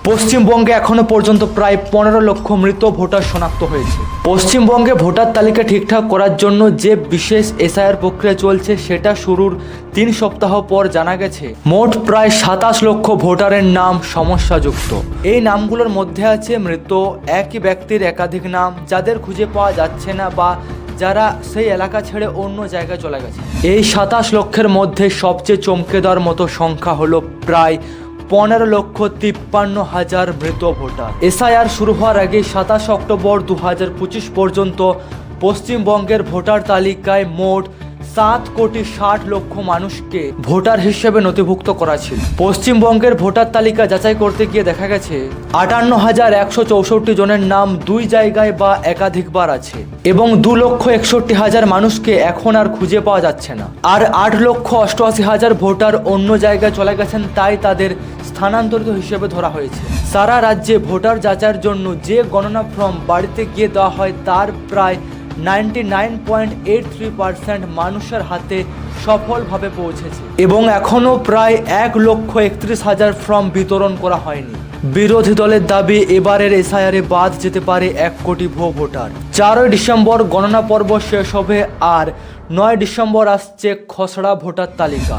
পশ্চিমবঙ্গে এখনো পর্যন্ত প্রায় 15 লক্ষ মৃত ভোটার শনাক্ত হয়েছে। পশ্চিমবঙ্গে ভোটার তালিকা ঠিকঠাক করার জন্য যে বিশেষ এসআইআর প্রক্রিয়া চলছে সেটা শুরুর 3 সপ্তাহ পর জানা গেছে মোট প্রায় 27 লক্ষ ভোটারের নাম সমস্যাযুক্ত। এই নামগুলোর মধ্যে আছে মৃত, একই ব্যক্তির একাধিক নাম, যাদের খুঁজে পাওয়া যাচ্ছে না বা যারা সেই এলাকা ছেড়ে অন্য জায়গায় চলে গেছে। এই 27 লক্ষের মধ্যে সবচেয়ে চমকে দেওয়ার মতো সংখ্যা হলো প্রায় 15,53,000 মৃত ভোটার। এসআইআর শুরু হওয়ার আগে 27 অক্টোবর 2025 পর্যন্ত পশ্চিমবঙ্গের ভোটার তালিকায় মোট 7,60,00,000 মানুষকে ভোটার হিসেবে নথিভুক্ত করা ছিল। পশ্চিমবঙ্গের ভোটার তালিকা যাচাই করতে গিয়ে দেখা গেছে 58,164 জনের নাম 2 জায়গায় বা একাধিকবার আছে এবং 2,61,000 মানুষকে এখন আর খুঁজে পাওয়া যাচ্ছে না। আর 8,88,000 ভোটার অন্য জায়গায় চলে গেছেন, তাই তাদের স্থানান্তরিত হিসেবে ধরা হয়েছে। সারা রাজ্যে ভোটার যাচাইয়ের জন্য যে গণনা ফর্ম বাড়িতে গিয়ে দেওয়া হয় তার প্রায় 99.83% মানুষের হাতে সফলভাবে পৌঁছেছে এবং এখনও প্রায় 1,31,000 ফর্ম বিতরণ করা হয়নি। বিরোধী দলের দাবি এবারের এসআইআরে বাদ যেতে পারে 1 কোটি ভোটার। 4 ডিসেম্বর গণনা পর্ব শেষ হবে আর 9 ডিসেম্বর আসছে খসড়া ভোটার তালিকা।